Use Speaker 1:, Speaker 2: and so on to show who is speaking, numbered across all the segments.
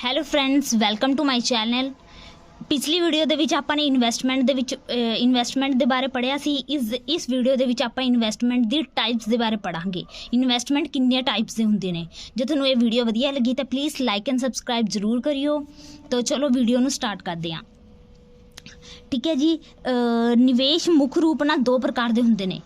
Speaker 1: Hello friends, welcome to my channel. ਪਿਛਲੀ video ਦੇ ਵਿੱਚ ਆਪਾਂ ਨੇ ਇਨਵੈਸਟਮੈਂਟ ਦੇ ਬਾਰੇ ਪੜ੍ਹਿਆ ਸੀ। ਇਸ ਵੀਡੀਓ ਦੇ ਵਿੱਚ ਆਪਾਂ ਇਨਵੈਸਟਮੈਂਟ ਦੀ ਟਾਈਪਸ ਦੇ ਬਾਰੇ ਪੜ੍ਹਾਂਗੇ। ਇਨਵੈਸਟਮੈਂਟ ਕਿੰਨੀਆਂ ਟਾਈਪਸ ਦੇ ਹੁੰਦੇ ਨੇ। ਜੇ ਤੁਹਾਨੂੰ ਇਹ ਵੀਡੀਓ ਵਧੀਆ ਲੱਗੀ ਤਾਂ ਪਲੀਜ਼ ਲਾਈਕ ਐਂਡ ਸਬਸਕ੍ਰਾਈਬ ਜ਼ਰੂਰ ਕਰਿਓ। ਤਾਂ ਚਲੋ ਵੀਡੀਓ ਨੂੰ ਸਟਾਰਟ ਕਰਦੇ ਹਾਂ। ਠੀਕ ਹੈ ਜੀ। ਨਿਵੇਸ਼ ਮੁੱਖ ਰੂਪ ਨਾਲ ਦੋ ਪ੍ਰਕਾਰ ਦੇ ਹੁੰਦੇ ਨੇ।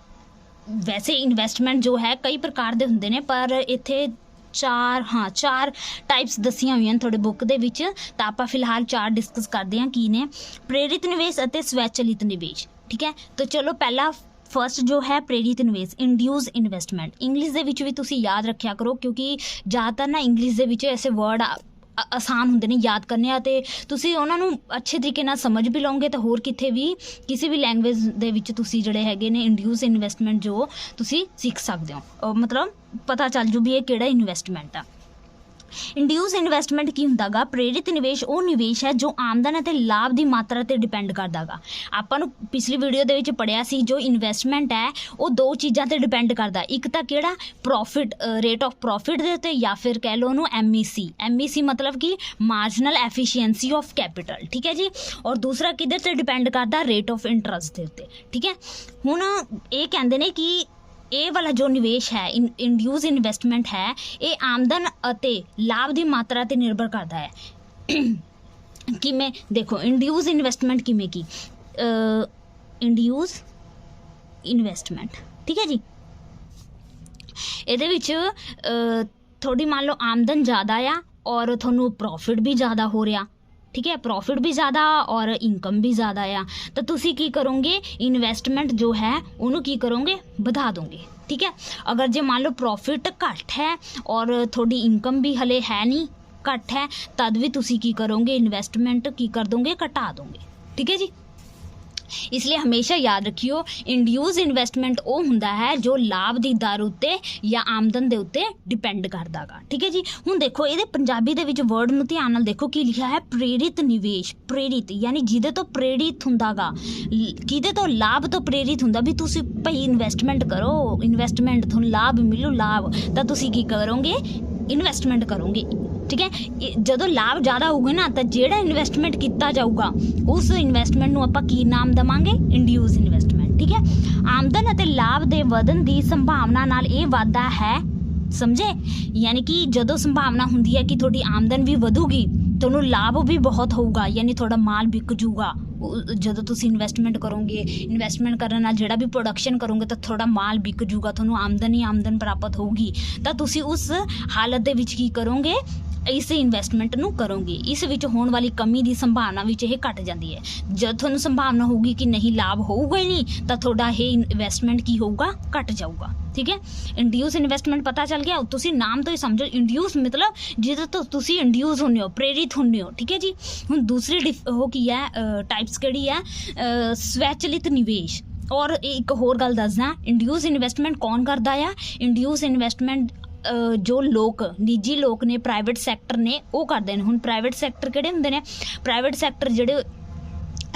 Speaker 1: ਵੈਸੇ ਇਨਵੈਸਟਮੈਂਟ ਜੋ ਹੈ ਕਈ ਪ੍ਰਕਾਰ ਦੇ ਹੁੰਦੇ ਨੇ, ਪਰ ਇੱਥੇ ਚਾਰ ਟਾਈਪਸ ਦਸੀਆਂ ਹੋਈਆਂ ਨੇ ਤੁਹਾਡੇ ਬੁੱਕ ਦੇ ਵਿੱਚ। ਤਾਂ ਆਪਾਂ ਫਿਲਹਾਲ ਚਾਰ ਡਿਸਕਸ ਕਰਦੇ ਹਾਂ ਕੀ ਨੇ। ਪ੍ਰੇਰਿਤ ਨਿਵੇਸ਼ ਅਤੇ ਸਵੈਚਲਿਤ ਨਿਵੇਸ਼। ਠੀਕ ਹੈ, ਤਾਂ ਚਲੋ ਪਹਿਲਾ ਫਸਟ ਜੋ ਹੈ ਪ੍ਰੇਰਿਤ ਨਿਵੇਸ਼, ਇੰਡਿਊਸ ਇਨਵੈਸਟਮੈਂਟ। ਇੰਗਲਿਸ਼ ਦੇ ਵਿੱਚ ਵੀ ਤੁਸੀਂ ਯਾਦ ਰੱਖਿਆ ਕਰੋ, ਕਿਉਂਕਿ ਜ਼ਿਆਦਾਤਰ ਨਾ ਇੰਗਲਿਸ਼ ਦੇ ਵਿੱਚ ਐਸੇ ਵਰਡ ਆਸਾਨ ਹੁੰਦੇ ਨੇ ਯਾਦ ਕਰਨੇ, ਅਤੇ ਤੁਸੀਂ ਉਹਨਾਂ ਨੂੰ ਅੱਛੇ ਤਰੀਕੇ ਨਾਲ ਸਮਝ ਵੀ ਲਓਗੇ ਤਾਂ ਹੋਰ ਕਿਤੇ ਵੀ ਕਿਸੇ ਵੀ ਲੈਂਗੁਏਜ ਦੇ ਵਿੱਚ ਤੁਸੀਂ ਜਿਹੜੇ ਹੈਗੇ ਨੇ ਇੰਡਿਊਸ ਇਨਵੈਸਟਮੈਂਟ ਜੋ ਤੁਸੀਂ ਸਿੱਖ ਸਕਦੇ ਹੋ, ਮਤਲਬ ਪਤਾ ਚੱਲ ਜੂ ਵੀ ਇਹ ਕਿਹੜਾ ਇਨਵੈਸਟਮੈਂਟ ਆ। ਇੰਡਿਊਸ ਇਨਵੈਸਟਮੈਂਟ ਕੀ ਹੁੰਦਾ ਗਾ? ਪ੍ਰੇਰਿਤ ਨਿਵੇਸ਼ ਉਹ ਨਿਵੇਸ਼ ਹੈ ਜੋ ਆਮਦਨ ਅਤੇ ਲਾਭ ਦੀ ਮਾਤਰਾ 'ਤੇ ਡਿਪੈਂਡ ਕਰਦਾ ਗਾ। ਆਪਾਂ ਨੂੰ ਪਿਛਲੀ ਵੀਡੀਓ ਦੇ ਵਿੱਚ ਪੜ੍ਹਿਆ ਸੀ ਜੋ ਇਨਵੈਸਟਮੈਂਟ ਹੈ ਉਹ ਦੋ ਚੀਜ਼ਾਂ 'ਤੇ ਡਿਪੈਂਡ ਕਰਦਾ। ਇੱਕ ਤਾਂ ਕਿਹੜਾ ਪ੍ਰੋਫਿਟ, ਰੇਟ ਆਫ ਪ੍ਰੋਫਿਟ ਦੇ ਉੱਤੇ, ਜਾਂ ਫਿਰ ਕਹਿ ਲਓ ਉਹਨੂੰ MEC ਮਤਲਬ ਕਿ ਮਾਰਜਨਲ ਐਫੀਸ਼ੀਐਂਸੀ ਆਫ ਕੈਪੀਟਲ। ਠੀਕ ਹੈ ਜੀ। ਔਰ ਦੂਸਰਾ ਕਿਹਦੇ 'ਤੇ ਡਿਪੈਂਡ ਕਰਦਾ? ਰੇਟ ਆਫ ਇੰਟਰਸਟ ਦੇ ਉੱਤੇ। ਠੀਕ ਹੈ। ਹੁਣ ਇਹ ਕਹਿੰਦੇ ਨੇ ਕਿ ਇਹ ਵਾਲਾ ਜੋ ਨਿਵੇਸ਼ ਹੈ ਇੰਡਿਊਸ ਇਨਵੈਸਟਮੈਂਟ ਹੈ, ਇਹ ਆਮਦਨ ਅਤੇ ਲਾਭ ਦੀ ਮਾਤਰਾ 'ਤੇ ਨਿਰਭਰ ਕਰਦਾ ਹੈ। ਕਿਵੇਂ? ਦੇਖੋ ਇੰਡਿਊਸ ਇਨਵੈਸਟਮੈਂਟ ਕਿਵੇਂ ਕੀ ਇੰਡਿਊਸ ਇਨਵੈਸਟਮੈਂਟ। ਠੀਕ ਹੈ ਜੀ। ਇਹਦੇ ਵਿੱਚ ਤੁਹਾਡੀ ਮੰਨ ਲਓ ਆਮਦਨ ਜ਼ਿਆਦਾ ਆ ਔਰ ਤੁਹਾਨੂੰ ਪ੍ਰੋਫਿਟ ਵੀ ਜ਼ਿਆਦਾ ਹੋ ਰਿਹਾ। ਠੀਕ ਹੈ, ਪ੍ਰੋਫਿਟ ਵੀ ਜ਼ਿਆਦਾ ਔਰ ਇਨਕਮ ਵੀ ਜ਼ਿਆਦਾ ਆ, ਤਾਂ ਤੁਸੀਂ ਕੀ ਕਰੋਗੇ? ਇਨਵੈਸਟਮੈਂਟ ਜੋ ਹੈ ਉਹਨੂੰ ਕੀ ਕਰੋਗੇ? ਵਧਾ ਦੋਗੇ। ਠੀਕ ਹੈ। ਅਗਰ ਜੇ ਮੰਨ ਲਓ ਪ੍ਰੋਫਿਟ ਘੱਟ ਹੈ ਔਰ ਤੁਹਾਡੀ ਇਨਕਮ ਵੀ ਹਲੇ ਹੈ ਨਹੀਂ, ਘੱਟ ਹੈ, ਤਦ ਵੀ ਤੁਸੀਂ ਕੀ ਕਰੋਗੇ? ਇਨਵੈਸਟਮੈਂਟ ਕੀ ਕਰ ਦੋਗੇ? ਘਟਾ ਦੋਗੇ। ਠੀਕ ਹੈ ਜੀ। ਇਸ ਲਈ ਹਮੇਸ਼ਾ ਯਾਦ ਰੱਖਿਓ ਇੰਡਿਊਸ ਇਨਵੈਸਟਮੈਂਟ ਉਹ ਹੁੰਦਾ ਹੈ ਜੋ ਲਾਭ ਦੀ ਦਰ ਉੱਤੇ ਜਾਂ ਆਮਦਨ ਦੇ ਉੱਤੇ ਡਿਪੈਂਡ ਕਰਦਾ ਗਾ। ਠੀਕ ਹੈ ਜੀ। ਹੁਣ ਦੇਖੋ ਇਹਦੇ ਪੰਜਾਬੀ ਦੇ ਵਿੱਚ ਵਰਡ ਨੂੰ ਧਿਆਨ ਨਾਲ ਦੇਖੋ ਕੀ ਲਿਖਿਆ ਹੈ? ਪ੍ਰੇਰਿਤ ਨਿਵੇਸ਼। ਪ੍ਰੇਰਿਤ ਯਾਨੀ ਜਿਹਦੇ ਤੋਂ ਪ੍ਰੇਰਿਤ ਹੁੰਦਾ ਗਾ, ਕਿਹਦੇ ਤੋਂ? ਲਾਭ ਤੋਂ ਪ੍ਰੇਰਿਤ ਹੁੰਦਾ ਵੀ ਤੁਸੀਂ ਭਾਈ ਇਨਵੈਸਟਮੈਂਟ ਕਰੋ, ਇਨਵੈਸਟਮੈਂਟ ਤੁਹਾਨੂੰ ਲਾਭ ਮਿਲੂ, ਲਾਭ ਤਾਂ ਤੁਸੀਂ ਕੀ ਕਰੋਗੇ? ਇਨਵੈਸਟਮੈਂਟ ਕਰੋਗੇ। ਠੀਕ ਹੈ। ਜਦੋਂ ਲਾਭ ਜ਼ਿਆਦਾ ਹੋਊਗਾ ਨਾ ਤਾਂ ਜਿਹੜਾ ਇਨਵੈਸਟਮੈਂਟ ਕੀਤਾ ਜਾਊਗਾ ਉਸ ਇਨਵੈਸਟਮੈਂਟ ਨੂੰ ਆਪਾਂ ਕੀ ਨਾਮ ਦੇਵਾਂਗੇ? Induce investment. ਠੀਕ ਹੈ। ਆਮਦਨ ਅਤੇ ਲਾਭ ਦੇ ਵਧਣ ਦੀ ਸੰਭਾਵਨਾ ਨਾਲ ਇਹ ਵਾਧਾ ਹੈ, ਸਮਝੇ? ਯਾਨੀ ਕਿ ਜਦੋਂ ਸੰਭਾਵਨਾ ਹੁੰਦੀ ਹੈ ਕਿ ਤੁਹਾਡੀ ਆਮਦਨ ਵੀ ਵਧੂਗੀ, ਤੁਹਾਨੂੰ ਲਾਭ ਵੀ ਬਹੁਤ ਹੋਊਗਾ, ਯਾਨੀ ਤੁਹਾਡਾ ਮਾਲ ਵਿਕ ਜੂਗਾ। ਜਦੋਂ ਤੁਸੀਂ ਇਨਵੈਸਟਮੈਂਟ ਕਰੋਗੇ, ਇਨਵੈਸਟਮੈਂਟ ਕਰਨ ਨਾਲ ਜਿਹੜਾ ਵੀ ਪ੍ਰੋਡਕਸ਼ਨ ਕਰੋਗੇ ਤਾਂ ਤੁਹਾਡਾ ਮਾਲ ਵਿਕ ਜੂਗਾ, ਤੁਹਾਨੂੰ ਆਮਦਨ ਹੀ ਆਮਦਨ ਪ੍ਰਾਪਤ ਹੋਊਗੀ, ਤਾਂ ਤੁਸੀਂ ਉਸ ਹਾਲਤ ਦੇ ਵਿੱਚ ਕੀ ਕਰੋਗੇ? ਇਸ ਇਨਵੈਸਟਮੈਂਟ ਨੂੰ ਕਰੋਗੇ। ਇਸ ਵਿੱਚ ਹੋਣ ਵਾਲੀ ਕਮੀ ਦੀ ਸੰਭਾਵਨਾ ਵਿੱਚ ਇਹ ਘਟ ਜਾਂਦੀ ਹੈ। ਜਦ ਤੁਹਾਨੂੰ ਸੰਭਾਵਨਾ ਹੋਊਗੀ ਕਿ ਨਹੀਂ ਲਾਭ ਹੋਊਗਾ ਹੀ ਨਹੀਂ, ਤਾਂ ਤੁਹਾਡਾ ਇਹ ਇਨਵੈਸਟਮੈਂਟ ਕੀ ਹੋਊਗਾ? ਘਟ ਜਾਊਗਾ। ਠੀਕ ਹੈ। ਇੰਡਿਊਸ ਇਨਵੈਸਟਮੈਂਟ ਪਤਾ ਚੱਲ ਗਿਆ। ਤੁਸੀਂ ਨਾਮ ਤੋਂ ਹੀ ਸਮਝੋ, ਇੰਡਿਊਸ ਮਤਲਬ ਜਿਹਦੇ ਤੋਂ ਤੁਸੀਂ ਇੰਡਿਊਸ ਹੁੰਦੇ ਹੋ, ਪ੍ਰੇਰਿਤ ਹੁੰਦੇ ਹੋ। ਠੀਕ ਹੈ ਜੀ। ਹੁਣ ਦੂਸਰੀ ਉਹ ਕੀ ਹੈ ਟਾਈਪਸ ਕਿਹੜੀ ਹੈ? ਸਵੈਚਲਿਤ ਨਿਵੇਸ਼। ਔਰ ਇੱਕ ਹੋਰ ਗੱਲ ਦੱਸਦਾ, ਇੰਡਿਊਸ ਇਨਵੈਸਟਮੈਂਟ ਕੌਣ ਕਰਦਾ ਆ? ਇੰਡਿਊਸ ਇਨਵੈਸਟਮੈਂਟ ਜੋ ਲੋਕ, ਨਿੱਜੀ ਲੋਕ ਨੇ, ਪ੍ਰਾਈਵੇਟ ਸੈਕਟਰ ਨੇ, ਉਹ ਕਰਦੇ ਨੇ। ਹੁਣ ਪ੍ਰਾਈਵੇਟ ਸੈਕਟਰ ਕਿਹੜੇ ਹੁੰਦੇ ਨੇ? ਪ੍ਰਾਈਵੇਟ ਸੈਕਟਰ ਜਿਹੜੇ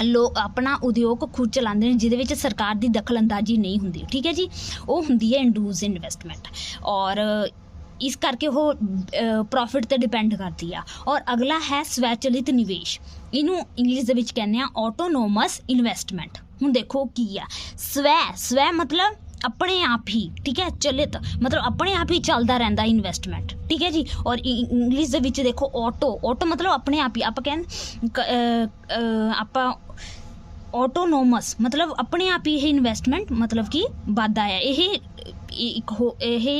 Speaker 1: ਲੋਕ ਆਪਣਾ ਉਦਯੋਗ ਖੁਦ ਚਲਾਉਂਦੇ ਨੇ, ਜਿਹਦੇ ਵਿੱਚ ਸਰਕਾਰ ਦੀ ਦਖਲ ਅੰਦਾਜ਼ੀ ਨਹੀਂ ਹੁੰਦੀ। ਠੀਕ ਹੈ ਜੀ। ਉਹ ਹੁੰਦੀ ਹੈ ਇੰਡਿਊਸ ਇਨਵੈਸਟਮੈਂਟ, ਔਰ ਇਸ ਕਰਕੇ ਉਹ ਪ੍ਰੋਫਿਟ 'ਤੇ ਡਿਪੈਂਡ ਕਰਦੀ ਆ। ਔਰ ਅਗਲਾ ਹੈ ਸਵੈਚਲਿਤ ਨਿਵੇਸ਼। ਇਹਨੂੰ ਇੰਗਲਿਸ਼ ਦੇ ਵਿੱਚ ਕਹਿੰਦੇ ਆ ਆਟੋਨੋਮਸ ਇਨਵੈਸਟਮੈਂਟ। ਹੁਣ ਦੇਖੋ ਕੀ ਆ ਸਵੈ ਮਤਲਬ ਆਪਣੇ ਆਪ ਹੀ। ਠੀਕ ਹੈ। ਚਲਿਤ ਮਤਲਬ ਆਪਣੇ ਆਪ ਹੀ ਚੱਲਦਾ ਰਹਿੰਦਾ ਇਨਵੈਸਟਮੈਂਟ। ਠੀਕ ਹੈ ਜੀ। ਔਰ ਇੰਗਲਿਸ਼ ਦੇ ਵਿੱਚ ਦੇਖੋ ਆਟੋ ਮਤਲਬ ਆਪਣੇ ਆਪ ਹੀ। ਆਪਾਂ ਆਟੋਨੋਮਸ ਮਤਲਬ ਆਪਣੇ ਆਪ ਹੀ ਇਹ ਇਨਵੈਸਟਮੈਂਟ ਮਤਲਬ ਕਿ ਵੱਧਦਾ ਹੈ। ਇਹ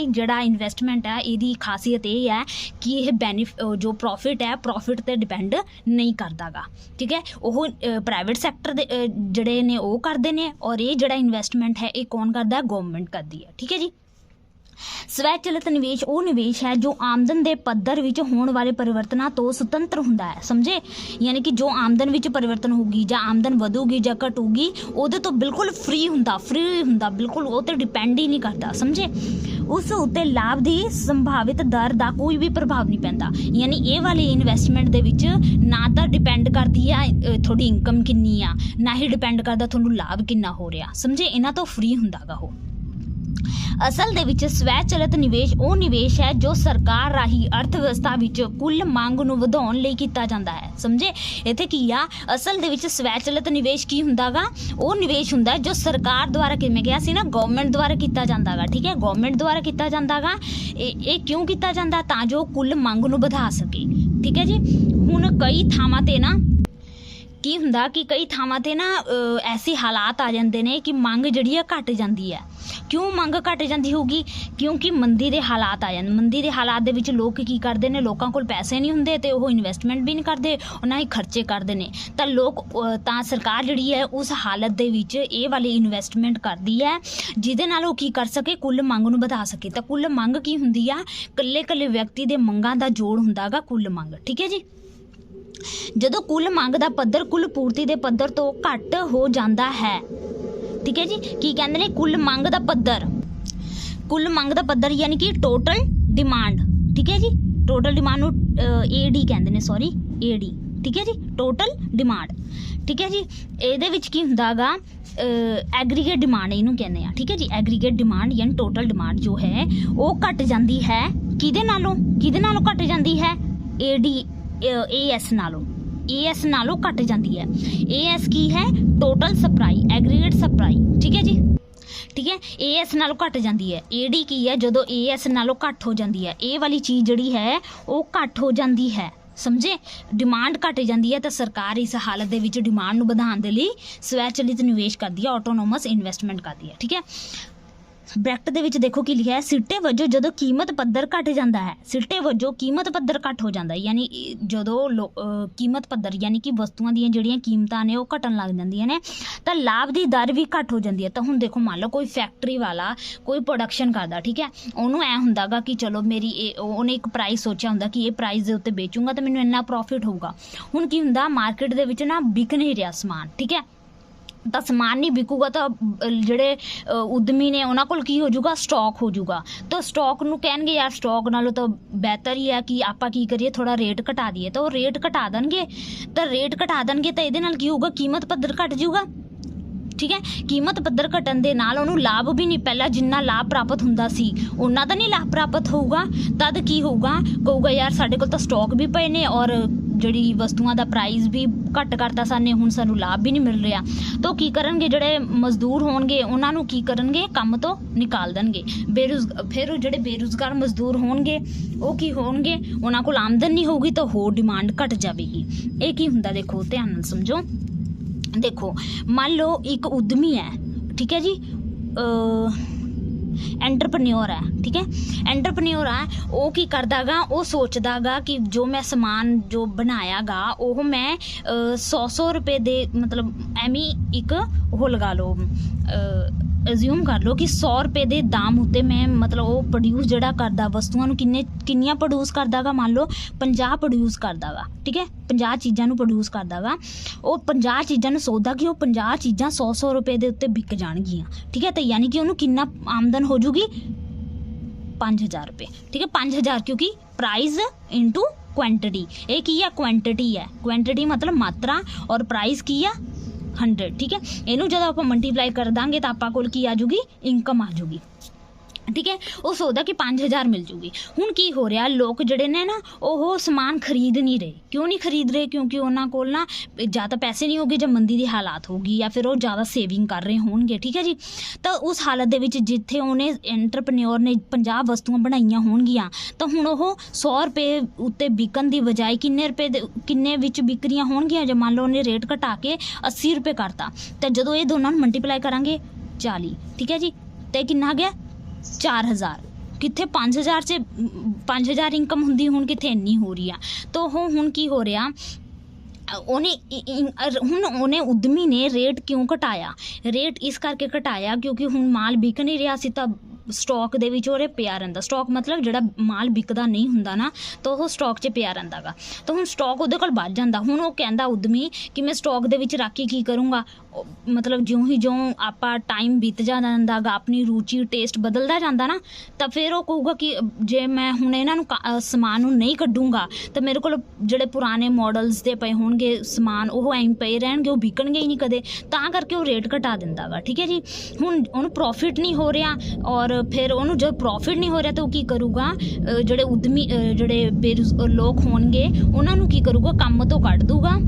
Speaker 1: ਜਿਹੜਾ ਇਨਵੈਸਟਮੈਂਟ ਹੈ ਇਹਦੀ ਖਾਸੀਅਤ ਇਹ ਹੈ ਕਿ ਇਹ ਜੋ ਪ੍ਰੋਫਿਟ ਹੈ ਪ੍ਰੋਫਿਟ 'ਤੇ ਡਿਪੈਂਡ ਨਹੀਂ ਕਰਦਾ ਗਾ। ਠੀਕ ਹੈ। ਉਹ ਪ੍ਰਾਈਵੇਟ ਸੈਕਟਰ ਦੇ ਜਿਹੜੇ ਨੇ ਉਹ ਕਰਦੇ ਨੇ, ਔਰ ਇਹ ਜਿਹੜਾ ਇਨਵੈਸਟਮੈਂਟ ਹੈ ਇਹ ਕੌਣ ਕਰਦਾ? ਗਵਰਨਮੈਂਟ ਕਰਦੀ ਹੈ। ਠੀਕ ਹੈ ਜੀ। ਸਵੈਚਲਿਤ ਨਿਵੇਸ਼ ਉਹ ਨਿਵੇਸ਼ ਹੈ ਜੋ ਆਮਦਨ ਦੇ ਪੱਧਰ ਵਿੱਚ ਹੋਣ ਵਾਲੇ ਪਰਿਵਰਤਨਾਂ ਤੋਂ ਸੁਤੰਤਰ ਹੁੰਦਾ ਹੈ, ਸਮਝੇ? ਯਾਨੀ ਕਿ ਜੋ ਆਮਦਨ ਵਿੱਚ ਪਰਿਵਰਤਨ ਹੋਊਗੀ ਜਾਂ ਆਮਦਨ ਵਧੂਗੀ ਜਾਂ ਘਟੂਗੀ, ਉਹਦੇ ਤੋਂ ਬਿਲਕੁਲ ਫ੍ਰੀ ਹੁੰਦਾ ਬਿਲਕੁਲ, ਉਹ 'ਤੇ ਡਿਪੈਂਡ ਹੀ ਨਹੀਂ ਕਰਦਾ, ਸਮਝੇ? ਉਸ ਉੱਤੇ ਲਾਭ ਦੀ ਸੰਭਾਵਿਤ ਦਰ ਦਾ ਕੋਈ ਵੀ ਪ੍ਰਭਾਵ ਨਹੀਂ ਪੈਂਦਾ। ਯਾਨੀ ਇਹ ਵਾਲੀ ਇਨਵੈਸਟਮੈਂਟ ਦੇ ਵਿੱਚ ਨਾ ਤਾਂ ਡਿਪੈਂਡ ਕਰਦੀ ਆ ਤੁਹਾਡੀ ਇਨਕਮ ਕਿੰਨੀ ਆ, ਨਾ ਹੀ ਡਿਪੈਂਡ ਕਰਦਾ ਤੁਹਾਨੂੰ ਲਾਭ ਕਿੰਨਾ ਹੋ ਰਿਹਾ, ਸਮਝੇ? ਇਹਨਾਂ ਤੋਂ ਫ੍ਰੀ ਹੁੰਦਾ ਗਾ ਉਹ। ਅਸਲ ਦੇ ਵਿੱਚ ਸਵੈਚਲਿਤ ਨਿਵੇਸ਼ ਉਹ ਨਿਵੇਸ਼ ਹੈ ਜੋ ਸਰਕਾਰ ਰਾਹੀਂ ਅਰਥ ਵਿਵਸਥਾ ਵਿੱਚ ਕੁੱਲ ਮੰਗ ਨੂੰ ਵਧਾਉਣ ਲਈ ਕੀਤਾ ਜਾਂਦਾ ਹੈ। ਸਮਝੇ ਇੱਥੇ ਕੀ ਆ, ਅਸਲ ਦੇ ਵਿੱਚ ਸਵੈਚਲਿਤ ਨਿਵੇਸ਼ ਕੀ ਹੁੰਦਾ ਗਾ, ਉਹ ਨਿਵੇਸ਼ ਹੁੰਦਾ ਜੋ ਸਰਕਾਰ ਦੁਆਰਾ, ਕਿਵੇਂ ਕਿਹਾ ਸੀ ਨਾ, ਗਵਰਨਮੈਂਟ ਦੁਆਰਾ ਕੀਤਾ ਜਾਂਦਾ ਗਾ। ਠੀਕ ਹੈ, ਗਵਰਨਮੈਂਟ ਦੁਆਰਾ ਕੀਤਾ ਜਾਂਦਾ ਗਾ। ਇਹ ਕਿਉਂ ਕੀਤਾ ਜਾਂਦਾ, ਤਾਂ ਜੋ ਕੁੱਲ ਮੰਗ ਨੂੰ ਵਧਾ ਸਕੇ। ਠੀਕ ਹੈ ਜੀ। ਹੁਣ ਕਈ ਥਾਵਾਂ ਤੇ ਨਾ ਕੀ ਹੁੰਦਾ ਕਿ ਕਈ ਥਾਵਾਂ ਤੇ ਨਾ ਐਸੇ ਹਾਲਾਤ ਆ ਜਾਂਦੇ ਨੇ ਕਿ ਮੰਗ ਜਿਹੜੀ ਆ ਘਟ ਜਾਂਦੀ ਹੈ। ਕਿਉਂ ਮੰਗ ਘਟ ਜਾਂਦੀ ਹੋਊਗੀ, ਕਿਉਂਕਿ ਮੰਦੀ ਦੇ ਹਾਲਾਤ ਆ ਜਾਂਦੇ। ਮੰਦੀ ਦੇ ਹਾਲਾਤ ਦੇ ਵਿੱਚ ਲੋਕ ਕੀ ਕਰਦੇ ਨੇ, ਲੋਕਾਂ ਕੋਲ ਪੈਸੇ ਨਹੀਂ ਹੁੰਦੇ ਤੇ ਉਹ ਇਨਵੈਸਟਮੈਂਟ ਵੀ ਨਹੀਂ ਕਰਦੇ, ਉਹਨਾਂ ਹੀ ਖਰਚੇ ਕਰਦੇ ਨੇ। ਤਾਂ ਸਰਕਾਰ ਜਿਹੜੀ ਹੈ ਉਸ ਹਾਲਤ ਦੇ ਵਿੱਚ ਇਹ ਵਾਲੀ ਇਨਵੈਸਟਮੈਂਟ ਕਰਦੀ ਹੈ ਜਿਹਦੇ ਨਾਲ ਉਹ ਕੀ ਕਰ ਸਕੇ, ਕੁੱਲ ਮੰਗ ਨੂੰ ਵਧਾ ਸਕੇ। ਤਾਂ ਕੁੱਲ ਮੰਗ ਕੀ ਹੁੰਦੀ ਆ, ਇਕੱਲੇ ਵਿਅਕਤੀ ਦੇ ਮੰਗਾਂ ਦਾ ਜੋੜ ਹੁੰਦਾ ਗਾ ਕੁੱਲ ਮੰਗ। ਠੀਕ ਹੈ ਜੀ। ਜਦੋਂ ਕੁੱਲ ਮੰਗ ਦਾ ਪੱਧਰ ਕੁੱਲ ਪੂਰਤੀ ਦੇ ਪੱਧਰ ਤੋਂ ਘੱਟ ਹੋ ਜਾਂਦਾ ਹੈ, ਠੀਕ ਹੈ ਜੀ, ਕੀ ਕਹਿੰਦੇ ਨੇ, ਕੁੱਲ ਮੰਗ ਦਾ ਪੱਧਰ ਯਾਨੀ ਕਿ ਟੋਟਲ ਡਿਮਾਂਡ। ਠੀਕ ਹੈ ਜੀ, ਟੋਟਲ ਡਿਮਾਂਡ ਨੂੰ ਏਡੀ ਕਹਿੰਦੇ ਨੇ, ਸੌਰੀ ਏਡੀ। ਠੀਕ ਹੈ ਜੀ, ਟੋਟਲ ਡਿਮਾਂਡ। ਠੀਕ ਹੈ ਜੀ। ਇਹਦੇ ਵਿੱਚ ਕੀ ਹੁੰਦਾ ਗਾ, ਐਗਰੀਗੇਟ ਡਿਮਾਂਡ ਇਹਨੂੰ ਕਹਿੰਦੇ ਆ। ਠੀਕ ਹੈ ਜੀ, ਐਗਰੀਗੇਟ ਡਿਮਾਂਡ ਯਾਨੀ ਟੋਟਲ ਡਿਮਾਂਡ ਜੋ ਹੈ ਉਹ ਘਟ ਜਾਂਦੀ ਹੈ। ਕਿਹਦੇ ਨਾਲੋਂ ਘਟ ਜਾਂਦੀ ਹੈ, AS ਨਾਲੋਂ ਘਟ ਜਾਂਦੀ ਹੈ। AS ਕੀ ਹੈ, ਟੋਟਲ ਸਪਲਾਈ, ਐਗਰੀਗੇਟ ਸਪਲਾਈ। ਠੀਕ ਹੈ ਜੀ। ਠੀਕ ਹੈ, AS ਨਾਲੋਂ ਘਟ ਜਾਂਦੀ ਹੈ। AD ਕੀ ਹੈ, ਜਦੋਂ AS ਨਾਲੋਂ ਘੱਟ ਹੋ ਜਾਂਦੀ ਹੈ, ਇਹ ਵਾਲੀ ਚੀਜ਼ ਜਿਹੜੀ ਹੈ ਉਹ ਘੱਟ ਹੋ ਜਾਂਦੀ ਹੈ। ਸਮਝੇ, ਡਿਮਾਂਡ ਘਟ ਜਾਂਦੀ ਹੈ ਤਾਂ ਸਰਕਾਰ ਇਸ ਹਾਲਤ ਦੇ ਵਿੱਚ ਡਿਮਾਂਡ ਨੂੰ ਵਧਾਉਣ ਦੇ ਲਈ ਸਵੈਚਲਿਤ ਨਿਵੇਸ਼ ਕਰਦੀ ਹੈ, ਆਟੋਨੋਮਸ ਇਨਵੈਸਟਮੈਂਟ ਕਰਦੀ ਹੈ। ਠੀਕ ਹੈ। ਬ੍ਰੈਕਟ ਦੇ ਵਿੱਚ ਦੇਖੋ ਕੀ ਲਿਖਿਆ ਹੈ, ਸਿੱਟੇ ਵਜੋਂ ਜਦੋਂ ਕੀਮਤ ਪੱਧਰ ਘਟ ਜਾਂਦਾ ਹੈ, ਸਿੱਟੇ ਵਜੋਂ ਕੀਮਤ ਪੱਧਰ ਘਟ ਹੋ ਜਾਂਦਾ ਹੈ, ਯਾਨੀ ਜਦੋਂ ਕੀਮਤ ਪੱਧਰ ਯਾਨੀ ਕਿ ਵਸਤੂਆਂ ਦੀਆਂ ਜਿਹੜੀਆਂ ਕੀਮਤਾਂ ਨੇ ਉਹ ਘਟਣ ਲੱਗ ਜਾਂਦੀਆਂ ਨੇ ਤਾਂ ਲਾਭ ਦੀ ਦਰ ਵੀ ਘਟ ਹੋ ਜਾਂਦੀ ਹੈ। ਤਾਂ ਹੁਣ ਦੇਖੋ, ਮੰਨ ਲਓ ਕੋਈ ਫੈਕਟਰੀ ਵਾਲਾ ਕੋਈ ਪ੍ਰੋਡਕਸ਼ਨ ਕਰਦਾ, ਠੀਕ ਹੈ, ਉਹਨੂੰ ਐ ਹੁੰਦਾ ਗਾ ਕਿ ਚਲੋ ਉਹਨੇ ਇੱਕ ਪ੍ਰਾਈਸ ਸੋਚਿਆ ਹੁੰਦਾ ਕਿ ਇਹ ਪ੍ਰਾਈਸ ਦੇ ਉੱਤੇ ਵੇਚੂੰਗਾ ਤਾਂ ਮੈਨੂੰ ਇੰਨਾ ਪ੍ਰੋਫਿਟ ਹੋਊਗਾ। ਹੁਣ ਕੀ ਹੁੰਦਾ, ਮਾਰਕੀਟ ਦੇ ਵਿੱਚ ਨਾ ਵਿਕ ਨਹੀਂ ਰਿਹਾ ਸਮਾਨ। ਠੀਕ ਹੈ, ਤਾਂ ਸਮਾਨ ਨਹੀਂ ਵਿਕੂਗਾ ਤਾਂ ਜਿਹੜੇ ਉਦਮੀ ਨੇ ਉਹਨਾਂ ਕੋਲ ਕੀ ਹੋ ਜਾਊਗਾ, ਸਟਾਕ ਹੋ ਜਾਊਗਾ। ਤਾਂ ਸਟਾਕ ਨੂੰ ਕਹਿਣਗੇ ਯਾਰ ਸਟਾਕ ਨਾਲੋਂ ਤਾਂ ਬਿਹਤਰ ਹੀ ਹੈ ਕਿ ਆਪਾਂ ਕੀ ਕਰੀਏ, ਥੋੜਾ ਰੇਟ ਘਟਾ ਦਈਏ। ਤਾਂ ਉਹ ਰੇਟ ਘਟਾ ਦੇਣਗੇ ਤਾਂ ਇਹਦੇ ਨਾਲ ਕੀ ਹੋਊਗਾ, ਕੀਮਤ ਪੱਧਰ ਘਟ ਜਾਊਗਾ। ਠੀਕ ਹੈ, ਕੀਮਤ ਪੱਧਰ ਘਟਣ ਦੇ ਨਾਲ ਉਹਨੂੰ ਲਾਭ ਵੀ ਨਹੀਂ, ਪਹਿਲਾਂ ਜਿੰਨਾ ਲਾਭ ਪ੍ਰਾਪਤ ਹੁੰਦਾ ਸੀ ਉਹਨਾਂ ਦਾ ਨਹੀਂ ਲਾਭ ਪ੍ਰਾਪਤ ਹੋਊਗਾ। ਤਦ ਕੀ ਹੋਊਗਾ, ਕਹੂਗਾ ਯਾਰ ਸਾਡੇ ਕੋਲ ਤਾਂ ਸਟਾਕ ਵੀ ਪਏ ਨੇ ਔਰ ਜਿਹੜੀ ਵਸਤੂਆਂ ਦਾ ਪ੍ਰਾਈਸ ਵੀ ਘੱਟ ਕਰਤਾ ਸਾਨੇ, ਹੁਣ ਸਾਨੂੰ ਲਾਭ ਵੀ ਨਹੀਂ ਮਿਲ ਰਿਹਾ। ਤਾਂ ਕੀ ਕਰਨਗੇ, ਜਿਹੜੇ ਮਜ਼ਦੂਰ ਹੋਣਗੇ ਉਹਨਾਂ ਨੂੰ ਕੀ ਕਰਨਗੇ, ਕੰਮ ਤੋਂ ਨਿਕਾਲ ਦੇਣਗੇ। ਫਿਰ ਉਹ ਜਿਹੜੇ ਬੇਰੁਜ਼ਗਾਰ ਮਜ਼ਦੂਰ ਹੋਣਗੇ ਉਹ ਕੀ ਹੋਣਗੇ, ਉਹਨਾਂ ਕੋਲ ਆਮਦਨ ਨਹੀਂ ਹੋਊਗੀ ਤਾਂ ਹੋਰ ਡਿਮਾਂਡ ਘਟ ਜਾਵੇਗੀ। ਇਹ ਕੀ ਹੁੰਦਾ, ਦੇਖੋ ਧਿਆਨ ਨਾਲ ਸਮਝੋ। ਦੇਖੋ, ਮੰਨ ਲਓ ਇੱਕ ਉਦਮੀ ਹੈ, ਠੀਕ ਹੈ ਜੀ, ਐਂਟਰਪ੍ਰੇਨਿਓਰ ਹੈ। ਠੀਕ ਹੈ, ਐਂਟਰਪ੍ਰੇਨਿਓਰ ਹੈ, ਉਹ ਕੀ ਕਰਦਾ ਗਾ, ਉਹ ਸੋਚਦਾ ਗਾ ਕਿ ਜੋ ਮੈਂ ਸਮਾਨ ਜੋ ਬਣਾਇਆ ਗਾ ਉਹ ਮੈਂ 100 ਰੁਪਏ ਦੇ, ਮਤਲਬ ਐਵੇਂ ਇੱਕ ਉਹ ਲਗਾ ਲਓ, ਅਜ਼ਿਊਮ ਕਰ ਲਓ ਕਿ 100 ਰੁਪਏ ਦੇ ਦਾਮ ਉੱਤੇ ਮੈਂ, ਮਤਲਬ ਉਹ ਪ੍ਰੋਡਿਊਸ ਜਿਹੜਾ ਕਰਦਾ ਵਸਤੂਆਂ ਨੂੰ ਕਿੰਨੀਆਂ ਪ੍ਰੋਡਿਊਸ ਕਰਦਾ ਗਾ, ਮੰਨ ਲਓ 50 ਪ੍ਰੋਡਿਊਸ ਕਰਦਾ ਗਾ। ਠੀਕ ਹੈ, 50 ਚੀਜ਼ਾਂ ਨੂੰ ਪ੍ਰੋਡਿਊਸ ਕਰਦਾ ਗਾ। ਉਹ 50 ਚੀਜ਼ਾਂ ਨੂੰ ਸੋਚਦਾ ਕਿ ਉਹ 50 ਚੀਜ਼ਾਂ 100 ਰੁਪਏ ਦੇ ਉੱਤੇ ਵਿਕ ਜਾਣਗੀਆਂ। ਠੀਕ ਹੈ, ਤਾਂ ਯਾਨੀ ਕਿ ਉਹਨੂੰ ਕਿੰਨਾ ਆਮਦਨ ਹੋ ਜੂਗੀ, 5000 ਰੁਪਏ। ਠੀਕ ਹੈ, 5000 ਕਿਉਂਕਿ ਪ੍ਰਾਈਸ ਇਨਟੂ ਕੁਆਂਟਿਟੀ। ਇਹ ਕੀ ਆ, ਕੁਆਂਟਿਟੀ ਹੈ। ਕੁਆਂਟਿਟੀ ਮਤਲਬ ਮਾਤਰਾ ਔਰ ਪ੍ਰਾਈਸ ਕੀ ਆ, 100। ਠੀਕ ਹੈ, ਇਹਨੂੰ ਜਦੋਂ ਆਪਾਂ ਮਲਟੀਪਲਾਈ ਕਰ ਦਾਂਗੇ ਤਾਂ ਆਪਾਂ ਕੋਲ ਕੀ ਆ ਜੂਗੀ, ਇਨਕਮ ਆ ਜੂਗੀ। ਠੀਕ ਹੈ, ਉਹ ਸੋਚਦਾ ਕਿ 5000 ਮਿਲ ਜੂਗੀ। ਹੁਣ ਕੀ ਹੋ ਰਿਹਾ, ਲੋਕ ਜਿਹੜੇ ਨੇ ਨਾ ਉਹ ਸਮਾਨ ਖਰੀਦ ਨਹੀਂ ਰਹੇ। ਕਿਉਂ ਨਹੀਂ ਖਰੀਦ ਰਹੇ, ਕਿਉਂਕਿ ਉਹਨਾਂ ਕੋਲ ਨਾ ਜਾਂ ਤਾਂ ਪੈਸੇ ਨਹੀਂ ਹੋਗੇ ਜਾਂ ਮੰਦੀ ਦੀ ਹਾਲਾਤ ਹੋਗੀ ਜਾਂ ਫਿਰ ਉਹ ਜ਼ਿਆਦਾ ਸੇਵਿੰਗ ਕਰ ਰਹੇ ਹੋਣਗੇ। ਠੀਕ ਹੈ ਜੀ, ਤਾਂ ਉਸ ਹਾਲਤ ਦੇ ਵਿੱਚ ਜਿੱਥੇ ਉਹਨੇ ਐਂਟਰਪ੍ਰੇਨਿਓਰ ਨੇ 50 ਵਸਤੂਆਂ ਬਣਾਈਆਂ ਹੋਣਗੀਆਂ ਤਾਂ ਹੁਣ ਉਹ 100 ਰੁਪਏ ਉੱਤੇ ਵਿਕਣ ਦੀ ਬਜਾਏ ਕਿੰਨੇ ਵਿੱਚ ਵਿਕ ਰਹੀਆਂ ਹੋਣਗੀਆਂ। ਜੇ ਮੰਨ ਲਓ ਉਹਨੇ ਰੇਟ ਘਟਾ ਕੇ 80 ਰੁਪਏ ਕਰਤਾ ਤਾਂ ਜਦੋਂ ਇਹ ਦੋਨਾਂ ਨੂੰ ਮਲਟੀਪਲਾਈ ਕਰਾਂਗੇ 40। ਠੀਕ ਹੈ ਜੀ, ਤੇ ਕਿੰਨਾ ਆ ਗਿਆ, 4000। ਕਿੱਥੇ 5000 ਇਨਕਮ ਹੁੰਦੀ, ਹੁਣ ਕਿੱਥੇ ਇੰਨੀ ਹੋ ਰਹੀ ਆ। ਤਾਂ ਉਹ ਹੁਣ ਕੀ ਹੋ ਰਿਹਾ, ਉਹਨੇ ਉਦਮੀ ਨੇ ਰੇਟ ਕਿਉਂ ਘਟਾਇਆ, ਰੇਟ ਇਸ ਕਰਕੇ ਘਟਾਇਆ ਕਿਉਂਕਿ ਹੁਣ ਮਾਲ ਵਿਕ ਨਹੀਂ ਰਿਹਾ ਸੀ ਤਾਂ ਸਟਾਕ ਦੇ ਵਿੱਚ ਉਹਦੇ ਪਿਆ ਰਹਿੰਦਾ। ਸਟਾਕ ਮਤਲਬ ਜਿਹੜਾ ਮਾਲ ਵਿਕਦਾ ਨਹੀਂ ਹੁੰਦਾ ਨਾ ਤਾਂ ਉਹ ਸਟਾਕ 'ਚ ਪਿਆ ਰਹਿੰਦਾ ਗਾ। ਤਾਂ ਹੁਣ ਸਟਾਕ ਉਹਦੇ ਕੋਲ ਵੱਧ ਜਾਂਦਾ। ਹੁਣ ਉਹ ਕਹਿੰਦਾ ਉਦਮੀ ਕਿ ਮੈਂ ਸਟਾਕ ਦੇ ਵਿੱਚ ਰੱਖ ਕੇ ਕੀ ਕਰੂੰਗਾ, ਮਤਲਬ ਜਿਉਂ ਆਪਾਂ ਟਾਈਮ ਬੀਤ ਜਾਂਦਾ ਗਾ, ਆਪਣੀ ਰੁਚੀ ਟੇਸਟ ਬਦਲਦਾ ਜਾਂਦਾ ਨਾ, ਤਾਂ ਫਿਰ ਉਹ ਕਹੂਗਾ ਕਿ ਜੇ ਮੈਂ ਹੁਣ ਇਹਨਾਂ ਨੂੰ ਸਮਾਨ ਨੂੰ ਨਹੀਂ ਕੱਢੂੰਗਾ ਤਾਂ ਮੇਰੇ ਕੋਲ ਜਿਹੜੇ ਪੁਰਾਣੇ ਮਾਡਲਸ ਦੇ ਪਏ ਹੋਣਗੇ ਸਮਾਨ ਉਹ ਐਂ ਪਏ ਰਹਿਣਗੇ, ਉਹ ਵਿਕਣਗੇ ਹੀ ਨਹੀਂ ਕਦੇ। ਤਾਂ ਕਰਕੇ ਉਹ ਰੇਟ ਘਟਾ ਦਿੰਦਾ ਗਾ। ਠੀਕ ਹੈ ਜੀ, ਹੁਣ ਉਹਨੂੰ ਪ੍ਰੋਫਿਟ ਨਹੀਂ ਹੋ ਰਿਹਾ ਔਰ और फिर ਉਹਨੂੰ जब प्रॉफिट नहीं हो रहा तो ਕੀ ਕਰੂਗਾ ਜਿਹੜੇ ਉਦਮੀ ਜਿਹੜੇ ਲੋਕ ਹੋਣਗੇ ਉਹਨਾਂ ਨੂੰ ਕੀ ਕਰੂਗਾ ਕੰਮ ਤੋਂ ਕੱਢ ਦੂਗਾ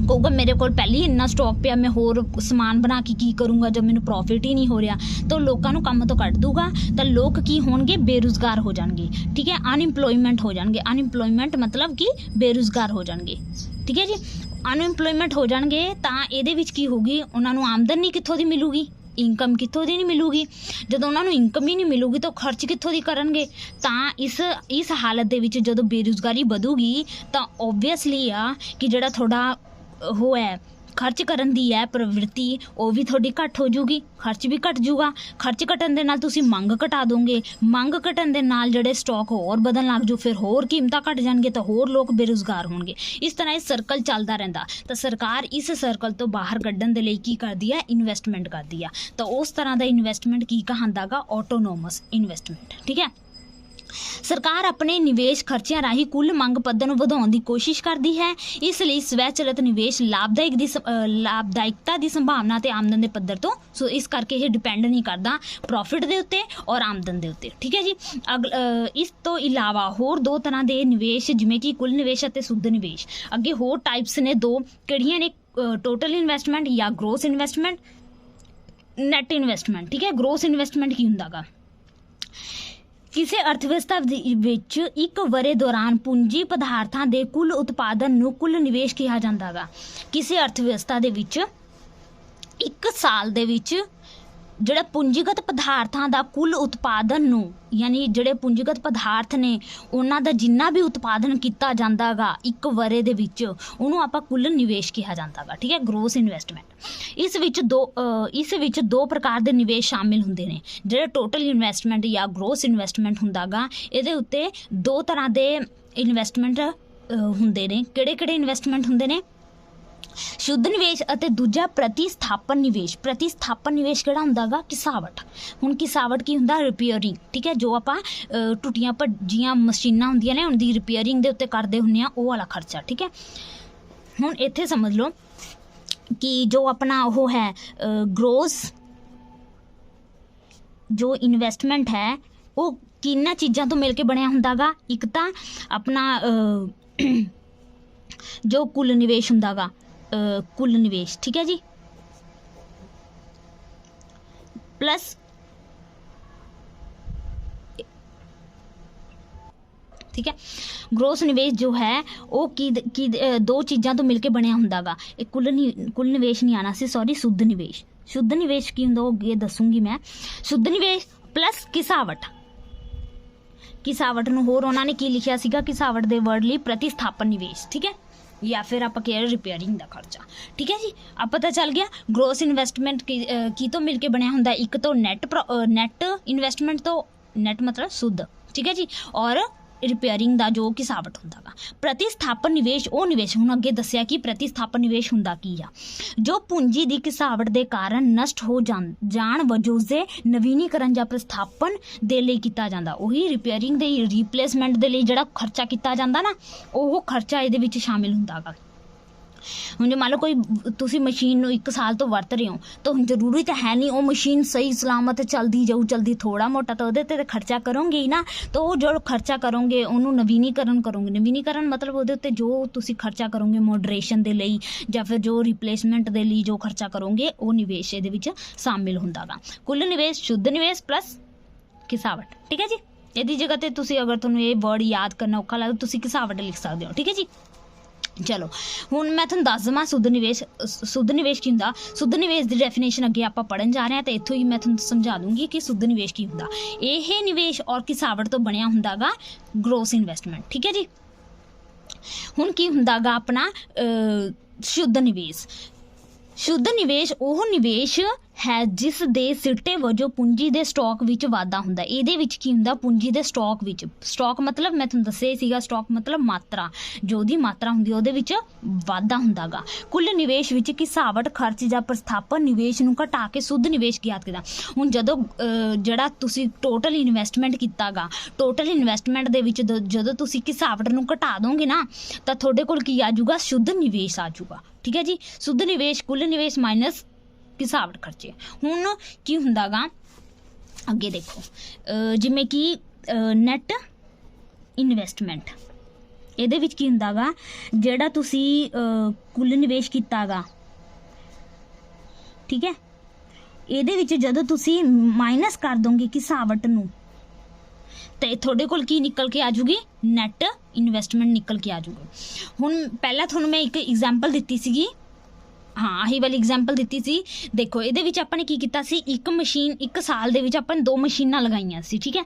Speaker 1: ਕਹੂਗਾ ਮੇਰੇ ਕੋਲ ਪਹਿਲੇ ਹੀ ਇੰਨਾ ਸਟਾਕ ਪਿਆ ਮੈਂ ਹੋਰ ਸਮਾਨ ਬਣਾ ਕੇ ਕੀ ਕਰੂੰਗਾ ਜਦ ਮੈਨੂੰ ਪ੍ਰੋਫਿਟ ਹੀ ਨਹੀਂ ਹੋ ਰਿਹਾ ਤਾਂ ਲੋਕਾਂ ਨੂੰ ਕੰਮ ਤੋਂ ਕੱਢ ਦੂਗਾ ਤਾਂ ਲੋਕ ਕੀ ਹੋਣਗੇ ਬੇਰੁਜ਼ਗਾਰ ਹੋ ਜਾਣਗੇ ਠੀਕ ਹੈ ਅਨਇੰਪਲੋਇਮੈਂਟ ਹੋ ਜਾਣਗੇ ਅਨਇੰਪਲੋਇਮੈਂਟ ਮਤਲਬ ਕਿ ਬੇਰੁਜ਼ਗਾਰ ਹੋ ਜਾਣਗੇ ਠੀਕ ਹੈ ਜੀ ਅਨਇੰਪਲੋਇਮੈਂਟ ਹੋ ਜਾਣਗੇ ਤਾਂ ਇਹਦੇ ਵਿੱਚ ਕੀ ਹੋਊਗੀ ਉਹਨਾਂ ਨੂੰ ਆਮਦਨੀ ਕਿੱਥੋਂ ਦੀ ਮਿਲੂਗੀ ਇਨਕਮ ਕਿੱਥੋਂ ਦੀ ਨਹੀਂ ਮਿਲੂਗੀ ਜਦੋਂ ਉਹਨਾਂ ਨੂੰ ਇਨਕਮ ਹੀ ਨਹੀਂ ਮਿਲੂਗੀ ਤਾਂ ਖਰਚ ਕਿੱਥੋਂ ਦੀ ਕਰਨਗੇ ਤਾਂ ਇਸ ਹਾਲਤ ਦੇ ਵਿੱਚ ਜਦੋਂ ਬੇਰੁਜ਼ਗਾਰੀ ਵਧੂਗੀ ਤਾਂ ਓਬਵੀਅਸਲੀ ਆ ਕਿ ਜਿਹੜਾ ਤੁਹਾਡਾ ਉਹ ਹੈ ਖਰਚ ਕਰਨ ਦੀ ਹੈ ਪ੍ਰਵਿਰਤੀ ਉਹ ਵੀ ਤੁਹਾਡੀ ਘੱਟ ਹੋ ਜੂਗੀ ਖਰਚ ਵੀ ਘੱਟ ਜੂਗਾ ਖਰਚ ਘਟਣ ਦੇ ਨਾਲ ਤੁਸੀਂ ਮੰਗ ਘਟਾ ਦੋਗੇ ਮੰਗ ਘਟਣ ਦੇ ਨਾਲ ਜਿਹੜੇ ਸਟਾਕ ਹੋਰ ਵਧਣ ਲੱਗ ਜੂ ਫਿਰ ਹੋਰ ਕੀਮਤਾਂ ਘਟ ਜਾਣਗੇ ਤਾਂ ਹੋਰ ਲੋਕ ਬੇਰੁਜ਼ਗਾਰ ਹੋਣਗੇ ਇਸ ਤਰ੍ਹਾਂ ਇਹ ਸਰਕਲ ਚੱਲਦਾ ਰਹਿੰਦਾ ਤਾਂ ਸਰਕਾਰ ਇਸ ਸਰਕਲ ਤੋਂ ਬਾਹਰ ਕੱਢਣ ਦੇ ਲਈ ਕੀ ਕਰਦੀ ਹੈ ਇਨਵੈਸਟਮੈਂਟ ਕਰਦੀ ਆ ਤਾਂ ਉਸ ਤਰ੍ਹਾਂ ਦਾ ਇਨਵੈਸਟਮੈਂਟ ਕੀ ਕਹਾਂਦਾਗਾ ਆਟੋਨੋਮਸ ਇਨਵੈਸਟਮੈਂਟ ਠੀਕ ਹੈ ਸਰਕਾਰ ਆਪਣੇ ਨਿਵੇਸ਼ ਖਰਚਿਆਂ ਰਾਹੀਂ ਕੁੱਲ ਮੰਗ ਪੱਧਰ ਨੂੰ ਵਧਾਉਣ ਦੀ ਕੋਸ਼ਿਸ਼ ਕਰਦੀ ਹੈ ਇਸ ਲਈ ਸਵੈਚਲਿਤ ਨਿਵੇਸ਼ ਲਾਭਦਾਇਕਤਾ ਦੀ ਸੰਭਾਵਨਾ ਤੇ ਆਮਦਨ ਦੇ ਪੱਧਰ ਤੋਂ ਸੋ ਇਸ ਕਰਕੇ ਇਹ ਡਿਪੈਂਡ ਨਹੀਂ ਕਰਦਾ ਪ੍ਰੋਫਿਟ ਦੇ ਉੱਤੇ ਔਰ ਆਮਦਨ ਦੇ ਉੱਤੇ ਠੀਕ ਹੈ ਜੀ ਇਸ ਤੋਂ ਇਲਾਵਾ ਹੋਰ ਦੋ ਤਰ੍ਹਾਂ ਦੇ ਨਿਵੇਸ਼ ਜਿਵੇਂ ਕਿ ਕੁੱਲ ਨਿਵੇਸ਼ ਅਤੇ ਸੁੱਧ ਨਿਵੇਸ਼ ਅੱਗੇ ਹੋਰ ਟਾਈਪਸ ਨੇ ਦੋ ਕਿਹੜੀਆਂ ਨੇ ਟੋਟਲ ਇਨਵੈਸਟਮੈਂਟ ਜਾਂ ਗ੍ਰੋਸ ਇਨਵੈਸਟਮੈਂਟ ਨੈਟ ਇਨਵੈਸਟਮੈਂਟ ਠੀਕ ਹੈ ਗ੍ਰੋਸ ਇਨਵੈਸਟਮੈਂਟ ਕੀ ਹੁੰਦਾ ਗਾ ਕਿਸੇ ਅਰਥਵਿਵਸਥਾ ਵਿੱਚ ਇੱਕ ਵਰ੍ਹੇ ਦੌਰਾਨ ਪੂੰਜੀ ਪਦਾਰਥਾਂ ਦੇ ਕੁੱਲ ਉਤਪਾਦਨ ਨੂੰ ਕੁੱਲ ਨਿਵੇਸ਼ ਕਿਹਾ ਜਾਂਦਾ ਗਾ ਕਿਸੇ ਅਰਥਵਿਵਸਥਾ ਦੇ ਵਿੱਚ ਇੱਕ ਸਾਲ ਦੇ ਵਿੱਚ ਜਿਹੜਾ ਪੂੰਜੀਗਤ ਪਦਾਰਥਾਂ ਦਾ ਕੁੱਲ ਉਤਪਾਦਨ ਨੂੰ ਯਾਨੀ ਜਿਹੜੇ ਪੂੰਜੀਗਤ ਪਦਾਰਥ ਨੇ ਉਹਨਾਂ ਦਾ ਜਿੰਨਾ ਵੀ ਉਤਪਾਦਨ ਕੀਤਾ ਜਾਂਦਾ ਗਾ ਇੱਕ ਵਰ੍ਹੇ ਦੇ ਵਿੱਚ ਉਹਨੂੰ ਆਪਾਂ ਕੁੱਲ ਨਿਵੇਸ਼ ਕਿਹਾ ਜਾਂਦਾ ਗਾ ਠੀਕ ਹੈ ਗ੍ਰੋਸ ਇਨਵੈਸਟਮੈਂਟ ਇਸ ਵਿੱਚ ਦੋ ਪ੍ਰਕਾਰ ਦੇ ਨਿਵੇਸ਼ ਸ਼ਾਮਿਲ ਹੁੰਦੇ ਨੇ ਜਿਹੜੇ ਟੋਟਲ ਇਨਵੈਸਟਮੈਂਟ ਜਾਂ ਗ੍ਰੋਸ ਇਨਵੈਸਟਮੈਂਟ ਹੁੰਦਾ ਗਾ ਇਹਦੇ ਉੱਤੇ ਦੋ ਤਰ੍ਹਾਂ ਦੇ ਇਨਵੈਸਟਮੈਂਟ ਹੁੰਦੇ ਨੇ ਕਿਹੜੇ ਇਨਵੈਸਟਮੈਂਟ ਹੁੰਦੇ ਨੇ ਸ਼ੁੱਧ ਨਿਵੇਸ਼ ਅਤੇ ਦੂਜਾ ਪ੍ਰਤੀਸਥਾਪਨ ਨਿਵੇਸ਼ ਕਿਹੜਾ ਹੁੰਦਾ ਗਾ ਕਿਸਾਵਟ ਹੁਣ ਕਿਸਾਵਟ ਕੀ ਹੁੰਦਾ ਰਿਪੇਅਰਿੰਗ ਠੀਕ ਹੈ ਜੋ ਆਪਾਂ ਟੁੱਟੀਆਂ ਭੱਜੀਆਂ ਮਸ਼ੀਨਾਂ ਹੁੰਦੀਆਂ ਨੇ ਉਹਦੀ ਰਿਪੇਅਰਿੰਗ ਦੇ ਉੱਤੇ ਕਰਦੇ ਹੁੰਦੇ ਆ ਉਹ ਵਾਲਾ ਖਰਚਾ ਠੀਕ ਹੈ ਹੁਣ ਇੱਥੇ ਸਮਝ ਲਓ ਕਿ ਜੋ ਆਪਣਾ ਉਹ ਹੈ ਗ੍ਰੋਸ ਜੋ ਇਨਵੈਸਟਮੈਂਟ ਹੈ ਉਹ ਕਿੰਨਾ ਚੀਜ਼ਾਂ ਤੋਂ ਮਿਲ ਕੇ ਬਣਿਆ ਹੁੰਦਾ ਗਾ ਇੱਕ ਤਾਂ ਆਪਣਾ ਜੋ ਕੁੱਲ ਨਿਵੇਸ਼ ਹੁੰਦਾ ਗਾ ਕੁੱਲ ਨਿਵੇਸ਼ ਠੀਕ ਹੈ ਜੀ प्लस ठीक है ग्रोस निवेश जो है वो की दो चीज़ों तो मिलके बनया हुंदागा एक कुल निवेश नहीं आना सी सॉरी शुद्ध निवेश की हुंदा वो ये दसूंगी मैं शुद्ध निवेश प्लस किसावट नूं होर उन्होंने की लिखिया सीगा किसावट दे वर्ड लई प्रतिस्थापन निवेश ठीक है या फिर आप कह रिपेयरिंग का खर्चा ठीक है जी अब पता चल गया ग्रोस इन्वेस्टमेंट की तो मिलके बनया हुंदा एक तो नैट इन्वेस्टमेंट तो नैट मतलब शुद्ध ठीक है जी और रिपेयरिंग का जो किसावट हुंदा प्रतिस्थापन निवेश वो निवेश हुण अगे दस्सिया कि प्रतिस्थापन निवेश हुंदा की आ जो पूंजी की किसावट के कारण नष्ट हो जाण वजों से नवीनीकरण या प्रतिस्थापन दे लई कीता जांदा वही रिपेयरिंग दे रिप्लेसमेंट दे लई जिहड़ा खर्चा कीता जांदा ना वो खर्चा इहदे विच शामिल हुंदा गा ਹੁਣ ਜੇ ਮੰਨ ਲਓ ਕੋਈ ਤੁਸੀਂ ਮਸ਼ੀਨ ਨੂੰ 1 ਸਾਲ ਤੋਂ ਵਰਤ ਰਹੇ ਹੋ ਤਾਂ ਹੁਣ ਜ਼ਰੂਰੀ ਤਾਂ ਹੈ ਨਹੀਂ ਉਹ ਮਸ਼ੀਨ ਸਹੀ ਸਲਾਮਤ ਚੱਲਦੀ ਜਾਊ ਚਲਦੀ ਥੋੜਾ ਮੋਟਾ ਤਾਂ ਉਹਦੇ ਤੇ ਖਰਚਾ ਕਰੋਗੇ ਹੀ ਨਾ ਤਾਂ ਉਹ ਜੋ ਖਰਚਾ ਕਰੋਗੇ ਉਹਨੂੰ ਨਵੀਨੀਕਰਨ ਮਤਲਬ ਉਹਦੇ ਉੱਤੇ ਜੋ ਤੁਸੀਂ ਖਰਚਾ ਕਰੋਗੇ ਮੋਡਰੇਸ਼ਨ ਦੇ ਲਈ ਜਾਂ ਫਿਰ ਜੋ ਰਿਪਲੇਸਮੈਂਟ ਦੇ ਲਈ ਜੋ ਖਰਚਾ ਕਰੋਗੇ ਉਹ ਨਿਵੇਸ਼ ਇਹਦੇ ਵਿੱਚ ਸ਼ਾਮਿਲ ਹੁੰਦਾ ਗਾ ਕੁੱਲ ਨਿਵੇਸ਼ ਸ਼ੁੱਧ ਨਿਵੇਸ਼ ਪਲੱਸ ਕਿਸਾਵਟ ਠੀਕ ਹੈ ਜੀ ਇਹਦੀ ਜਗ੍ਹਾ ਤੇ ਤੁਸੀਂ ਅਗਰ ਤੁਹਾਨੂੰ ਇਹ ਵਰਡ ਯਾਦ ਕਰਨਾ ਔਖਾ ਲੱਗਦਾ ਤੁਸੀਂ ਕਿਸਾਵਟ ਲਿਖ ਸਕਦੇ ਹੋ ਠੀਕ ਹੈ ਜੀ चलो हुण मैं तुहानूं दस देवां शुद्ध निवेश की हुंदा शुद्ध निवेश की डेफिनेशन अगे आपां पढ़न जा रहे हैं तो इत्थों ही मैं तुहानूं समझा दूंगी कि शुद्ध निवेश की हुंदा यह निवेश और किसावट तो बनया हुंदा गा ग्रोस इन्वेस्टमेंट ठीक है जी हुण की हुंदा गा अपना शुद्ध निवेश वो निवेश है जिस दे सिट्टे वजों पूंजी दे स्टॉक विच वाधा हुंदा इहदे विच की हुंदा पूंजी दे स्टॉक विच स्टॉक मतलब मैं तुहानूं दस्सिया सीगा स्टॉक मतलब मात्रा जो दी मात्रा हुंदी ओहदे विच वाधा हुंदा गा कुल निवेश विच किसावट खर्च जां प्रस्थापन निवेश नूं घटा के शुद्ध निवेश ज्ञात कीता हुण जदों जिहड़ा तुसीं टोटल इन्वेस्टमेंट कीता गा टोटल इन्वेस्टमेंट दे विच जदों तुसीं किसावट नूं घटा दोगे ना तां तुहाडे कोल की आ जाऊगा शुद्ध निवेश आ जाऊगा ठीक है जी शुद्ध निवेश कुल निवेश माइनस किसावट खर्चे हुण की हुंदा गा ਅੱਗੇ ਦੇਖੋ ਜਿਵੇਂ ਕਿ ਨੈਟ ਇਨਵੈਸਟਮੈਂਟ, ਇਹਦੇ ਵਿੱਚ ਕੀ ਹੁੰਦਾ ਗਾ, ਜਿਹੜਾ ਤੁਸੀਂ ਕੁੱਲ ਨਿਵੇਸ਼ ਕੀਤਾ ਗਾ, ਠੀਕ ਹੈ, ਇਹਦੇ ਵਿੱਚ ਜਦੋਂ ਤੁਸੀਂ ਮਾਈਨਸ ਕਰ ਦੋਗੇ ਘਿਸਾਵਟ ਨੂੰ, ਤੇ ਤੁਹਾਡੇ ਕੋਲ ਕੀ ਨਿਕਲ ਕੇ ਆ ਜੂਗੀ, ਨੈਟ ਇਨਵੈਸਟਮੈਂਟ ਨਿਕਲ ਕੇ ਆ ਜੂਗੀ। ਹੁਣ ਪਹਿਲਾਂ ਤੁਹਾਨੂੰ ਮੈਂ ਇੱਕ ਐਗਜ਼ਾਮਪਲ ਦਿੱਤੀ ਸੀਗੀ, ਹਾਂ ਆਹੀ ਵਾਲੀ ਐਗਜ਼ਾਮਪਲ ਦਿੱਤੀ ਸੀ। ਦੇਖੋ ਇਹਦੇ ਵਿੱਚ ਆਪਾਂ ਨੇ ਕੀ ਕੀਤਾ ਸੀ, ਇੱਕ ਮਸ਼ੀਨ, ਇੱਕ ਸਾਲ ਦੇ ਵਿੱਚ ਆਪਾਂ ਨੇ 2 ਮਸ਼ੀਨਾਂ ਲਗਾਈਆਂ ਸੀ, ਠੀਕ ਹੈ।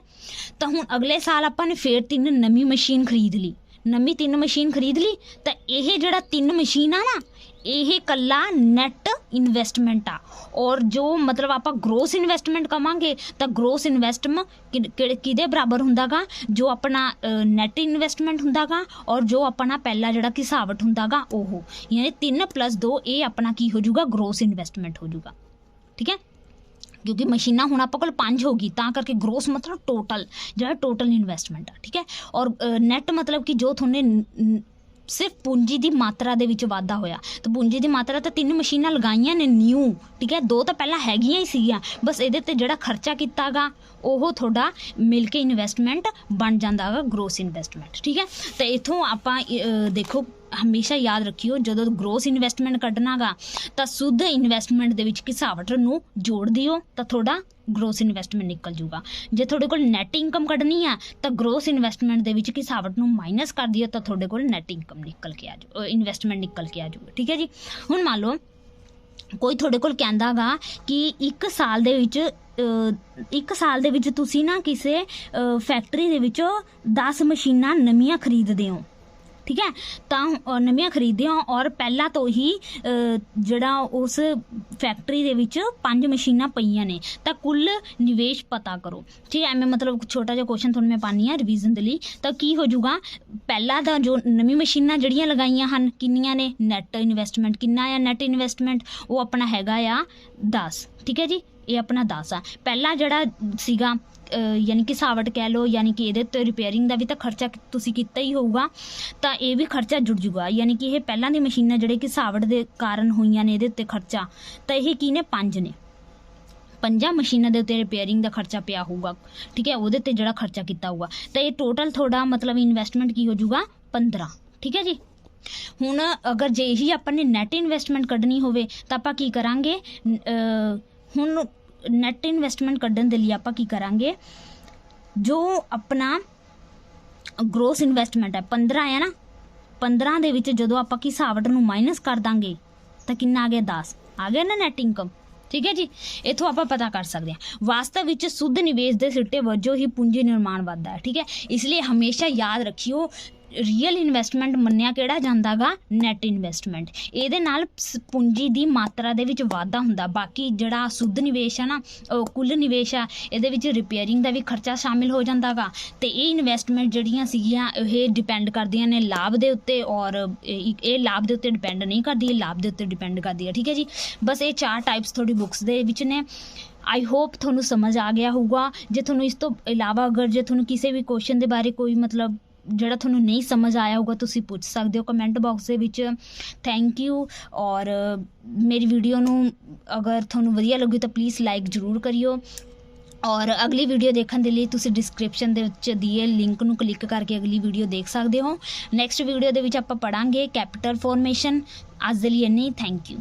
Speaker 1: ਤਾਂ ਹੁਣ ਅਗਲੇ ਸਾਲ ਆਪਾਂ ਨੇ ਫੇਰ 3 ਨਵੀਂ ਮਸ਼ੀਨ ਖਰੀਦ ਲਈ, ਨਵੀਂ 3 ਮਸ਼ੀਨ ਖਰੀਦ ਲਈ। ਤਾਂ ਇਹ ਜਿਹੜਾ 3 ਮਸ਼ੀਨ ਆ ਨਾ, ਇਹ ਕੱਲਾ ਨੈਟ ਇਨਵੈਸਟਮੈਂਟ ਆ। ਔਰ ਜੋ ਮਤਲਬ ਆਪਾਂ ਗਰੋਸ ਇਨਵੈਸਟਮੈਂਟ ਕਵਾਂਗੇ ਤਾਂ ਗਰੋਸ ਇਨਵੈਸਟਮੈਂਟ ਕਿਹਦੇ ਬਰਾਬਰ ਹੁੰਦਾ ਗਾ, ਜੋ ਆਪਣਾ ਨੈਟ ਇਨਵੈਸਟਮੈਂਟ ਹੁੰਦਾ ਗਾ, ਔਰ ਜੋ ਆਪਣਾ ਪਹਿਲਾ ਜਿਹੜਾ ਘਿਸਾਵਟ ਹੁੰਦਾ ਗਾ ਉਹ, ਯਾਨੀ 3 + 2 ਇਹ ਆਪਣਾ ਕੀ ਹੋ ਜਾਊਗਾ, ਗਰੋਸ ਇਨਵੈਸਟਮੈਂਟ ਹੋ ਜਾਊਗਾ, ਠੀਕ ਹੈ। ਕਿਉਂਕਿ ਮਸ਼ੀਨਾਂ ਹੁਣ ਆਪਾਂ ਕੋਲ 5 ਹੋ ਗਈ, ਤਾਂ ਕਰਕੇ ਗਰੋਸ ਮਤਲਬ ਟੋਟਲ, ਜਿਹੜਾ ਟੋਟਲ ਇਨਵੈਸਟਮੈਂਟ ਆ, ਠੀਕ ਹੈ। ਔਰ ਨੈਟ ਮਤਲਬ ਕਿ ਜੋ ਤੁਹਾਨੇ ਸਿਰਫ ਪੂੰਜੀ ਦੀ ਮਾਤਰਾ ਦੇ ਵਿੱਚ ਵਾਧਾ ਹੋਇਆ। ਤਾਂ ਪੂੰਜੀ ਦੀ ਮਾਤਰਾ ਤਾਂ 3 ਮਸ਼ੀਨਾਂ ਲਗਾਈਆਂ ਨੇ ਨਿਊ, ਠੀਕ ਹੈ, 2 ਤਾਂ ਪਹਿਲਾਂ ਹੈਗੀਆਂ ਹੀ ਸੀਗੀਆਂ, ਬਸ ਇਹਦੇ ਤੇ ਜਿਹੜਾ ਖਰਚਾ ਕੀਤਾ ਗਾ ਉਹ ਤੁਹਾਡਾ ਮਿਲ ਕੇ ਇਨਵੈਸਟਮੈਂਟ ਬਣ ਜਾਂਦਾ ਗਾ ਗਰੋਸ ਇਨਵੈਸਟਮੈਂਟ, ਠੀਕ ਹੈ। ਤਾਂ ਇੱਥੋਂ ਆਪਾਂ ਦੇਖੋ ਹਮੇਸ਼ਾ ਯਾਦ ਰੱਖਿਓ, ਜਦੋਂ ਗਰੋਸ ਇਨਵੈਸਟਮੈਂਟ ਕੱਢਣਾ ਗਾ ਤਾਂ ਸੁੱਧ ਇਨਵੈਸਟਮੈਂਟ ਦੇ ਵਿੱਚ ਘਿਸਾਵਟ ਨੂੰ ਜੋੜ ਦਿਓ ਤਾਂ ਤੁਹਾਡਾ ਗਰੋਸ ਇਨਵੈਸਟਮੈਂਟ ਨਿਕਲ ਜੂਗਾ। ਜੇ ਤੁਹਾਡੇ ਕੋਲ ਨੈਟ ਇਨਕਮ ਕੱਢਣੀ ਆ ਤਾਂ ਗਰੋਸ ਇਨਵੈਸਟਮੈਂਟ ਦੇ ਵਿੱਚ ਘਿਸਾਵਟ ਨੂੰ ਮਾਈਨਸ ਕਰ ਦਿਓ ਤਾਂ ਤੁਹਾਡੇ ਕੋਲ ਨੈਟ ਇਨਕਮ ਨਿਕਲ ਕੇ ਆ ਜਾਊ, ਇਨਵੈਸਟਮੈਂਟ ਨਿਕਲ ਕੇ ਆ ਜਾਊਗਾ, ਠੀਕ ਹੈ ਜੀ। ਹੁਣ ਮੰਨ ਲਓ ਕੋਈ ਤੁਹਾਡੇ ਕੋਲ ਕਹਿੰਦਾ ਗਾ ਕਿ 1 ਸਾਲ ਦੇ ਵਿੱਚ ਤੁਸੀਂ ਨਾ ਕਿਸੇ ਫੈਕਟਰੀ ਦੇ ਵਿੱਚੋਂ 10 ਮਸ਼ੀਨਾਂ ਨਵੀਆਂ ਖਰੀਦਦੇ ਹੋ, ਠੀਕ ਹੈ। ਤਾਂ ਨਵੀਆਂ ਖਰੀਦਦੇ ਹੋ ਔਰ ਪਹਿਲਾਂ ਤੋਂ ਹੀ ਜਿਹੜਾ ਉਸ ਫੈਕਟਰੀ ਦੇ ਵਿੱਚ 5 ਮਸ਼ੀਨਾਂ ਪਈਆਂ ਨੇ, ਤਾਂ ਕੁੱਲ ਨਿਵੇਸ਼ ਪਤਾ ਕਰੋ, ਠੀਕ ਹੈ। ਐਵੇਂ ਮਤਲਬ ਛੋਟਾ ਜਿਹਾ ਕੁਐਸਚਨ ਤੁਹਾਨੂੰ ਮੈਂ ਪਾਉਂਦੀ ਹਾਂ ਰਿਵੀਜ਼ਨ ਦੇ ਲਈ। ਤਾਂ ਕੀ ਹੋ ਜਾਊਗਾ, ਪਹਿਲਾਂ ਦਾ ਜੋ ਨਵੀਂ ਮਸ਼ੀਨਾਂ ਜਿਹੜੀਆਂ ਲਗਾਈਆਂ ਹਨ ਕਿੰਨੀਆਂ ਨੇ, ਨੈਟ ਇਨਵੈਸਟਮੈਂਟ ਕਿੰਨਾ ਆ, ਨੈਟ ਇਨਵੈਸਟਮੈਂਟ ਉਹ ਆਪਣਾ ਹੈਗਾ ਆ 10, ਠੀਕ ਹੈ ਜੀ, ਇਹ ਆਪਣਾ 10 ਆ। ਪਹਿਲਾਂ ਜਿਹੜਾ ਸੀਗਾ ਯਾਨੀ ਕਿ ਘਿਸਾਵਟ ਕਹਿ ਲਓ, ਯਾਨੀ ਕਿ ਇਹਦੇ ਉੱਤੇ ਰਿਪੇਅਰਿੰਗ ਦਾ ਵੀ ਤਾਂ ਖਰਚਾ ਤੁਸੀਂ ਕੀਤਾ ਹੀ ਹੋਊਗਾ, ਤਾਂ ਇਹ ਵੀ ਖਰਚਾ ਜੁੜ ਜੂਗਾ। ਯਾਨੀ ਕਿ ਇਹ ਪਹਿਲਾਂ ਦੀ ਮਸ਼ੀਨਾਂ ਜਿਹੜੇ ਘਿਸਾਵਟ ਦੇ ਕਾਰਨ ਹੋਈਆਂ ਨੇ ਇਹਦੇ ਉੱਤੇ ਖਰਚਾ, ਤਾਂ ਇਹ ਕੀ ਨੇ, 5 ਨੇ। 5 ਮਸ਼ੀਨਾਂ ਦੇ ਉੱਤੇ ਰਿਪੇਅਰਿੰਗ ਦਾ ਖਰਚਾ ਪਿਆ ਹੋਊਗਾ, ਠੀਕ ਹੈ, ਉਹਦੇ 'ਤੇ ਜਿਹੜਾ ਖਰਚਾ ਕੀਤਾ ਹੋਊਗਾ, ਤਾਂ ਇਹ ਟੋਟਲ ਤੁਹਾਡਾ ਮਤਲਬ ਇਨਵੈਸਟਮੈਂਟ ਕੀ ਹੋ ਜਾਊਗਾ, 15, ਠੀਕ ਹੈ ਜੀ। ਹੁਣ ਅਗਰ ਜੇ ਇਹੀ ਆਪਾਂ ਨੇ ਨੈਟ ਇਨਵੈਸਟਮੈਂਟ ਕੱਢਣੀ ਹੋਵੇ ਤਾਂ ਆਪਾਂ ਕੀ ਕਰਾਂਗੇ, ਹੁਣ ਨੈਟ ਇਨਵੈਸਟਮੈਂਟ ਕੱਢਣ ਦੇ ਲਈ ਆਪਾਂ ਕੀ ਕਰਾਂਗੇ, ਜੋ ਆਪਣਾ ਗਰੋਸ ਇਨਵੈਸਟਮੈਂਟ ਹੈ 15 ਹੈ ਨਾ, 15 ਦੇ ਵਿੱਚ ਜਦੋਂ ਆਪਾਂ ਘਿਸਾਵਟ ਨੂੰ ਮਾਈਨਸ ਕਰ ਦਾਂਗੇ ਤਾਂ ਕਿੰਨਾ ਆ ਗਿਆ, 10 ਆ ਗਿਆ ਨਾ ਨੈਟ ਇਨਕਮ, ਠੀਕ ਹੈ ਜੀ। ਇੱਥੋਂ ਆਪਾਂ ਪਤਾ ਕਰ ਸਕਦੇ ਹਾਂ ਵਾਸਤਵ ਵਿੱਚ ਸੁੱਧ ਨਿਵੇਸ਼ ਦੇ ਸਿੱਟੇ ਵਜੋਂ ਹੀ ਪੂੰਜੀ ਨਿਰਮਾਣ ਵੱਧਦਾ ਹੈ, ਠੀਕ ਹੈ। ਇਸ ਲਈ ਹਮੇਸ਼ਾ ਯਾਦ ਰੱਖਿਓ ਰੀਅਲ ਇਨਵੈਸਟਮੈਂਟ ਮੰਨਿਆ ਕਿਹੜਾ ਜਾਂਦਾ ਗਾ, ਨੈਟ ਇਨਵੈਸਟਮੈਂਟ। ਇਹਦੇ ਨਾਲ ਪੂੰਜੀ ਦੀ ਮਾਤਰਾ ਦੇ ਵਿੱਚ ਵਾਧਾ ਹੁੰਦਾ। ਬਾਕੀ ਜਿਹੜਾ ਸੁੱਧ ਨਿਵੇਸ਼ ਆ ਨਾ, ਕੁੱਲ ਨਿਵੇਸ਼ ਆ, ਇਹਦੇ ਵਿੱਚ ਰਿਪੇਅਰਿੰਗ ਦਾ ਵੀ ਖਰਚਾ ਸ਼ਾਮਿਲ ਹੋ ਜਾਂਦਾ ਗਾ। ਤੇ ਇਹ ਇਨਵੈਸਟਮੈਂਟ ਜਿਹੜੀਆਂ ਸੀਗੀਆਂ ਇਹ ਡਿਪੈਂਡ ਕਰਦੀਆਂ ਨੇ ਲਾਭ ਦੇ ਉੱਤੇ, ਔਰ ਇਹ ਲਾਭ ਦੇ ਉੱਤੇ ਡਿਪੈਂਡ ਨਹੀਂ ਕਰਦੀ, ਇਹ ਲਾਭ ਦੇ ਉੱਤੇ ਡਿਪੈਂਡ ਕਰਦੀ ਹੈ, ਠੀਕ ਹੈ ਜੀ। ਬਸ ਇਹ 4 ਟਾਈਪਸ ਤੁਹਾਡੀ ਬੁੱਕਸ ਦੇ ਵਿੱਚ ਨੇ। ਆਈ ਹੋਪ ਤੁਹਾਨੂੰ ਸਮਝ ਆ ਗਿਆ ਹੋਊਗਾ। ਜੇ ਤੁਹਾਨੂੰ ਇਸ ਤੋਂ ਇਲਾਵਾ ਅਗਰ ਜੇ ਤੁਹਾਨੂੰ ਕਿਸੇ ਵੀ ਕੁਐਸਚਨ ਦੇ ਬਾਰੇ ਕੋਈ ਮਤਲਬ ਜਿਹੜਾ ਤੁਹਾਨੂੰ ਨਹੀਂ ਸਮਝ ਆਇਆ ਹੋਊਗਾ ਤੁਸੀਂ ਪੁੱਛ ਸਕਦੇ ਹੋ ਕਮੈਂਟ ਬਾਕਸ ਦੇ ਵਿੱਚ। Thank you. ਔਰ ਮੇਰੀ ਵੀਡੀਓ ਨੂੰ ਅਗਰ ਤੁਹਾਨੂੰ ਵਧੀਆ ਲੱਗੀ ਤਾਂ ਪਲੀਜ਼ ਲਾਈਕ ਜ਼ਰੂਰ ਕਰਿਓ। ਔਰ ਅਗਲੀ ਵੀਡੀਓ ਦੇਖਣ ਦੇ ਲਈ ਤੁਸੀਂ ਡਿਸਕ੍ਰਿਪਸ਼ਨ ਦੇ ਵਿੱਚ ਦਿਏ ਲਿੰਕ ਨੂੰ ਕਲਿੱਕ ਕਰਕੇ ਅਗਲੀ ਵੀਡੀਓ ਦੇਖ ਸਕਦੇ ਹੋ। ਨੈਕਸਟ ਵੀਡੀਓ ਦੇ ਵਿੱਚ ਆਪਾਂ ਪੜ੍ਹਾਂਗੇ ਕੈਪੀਟਲ ਫਾਰਮੇਸ਼ਨ। ਅੱਜ ਦੇ ਲਈ ਇੰਨੀ। Thank you.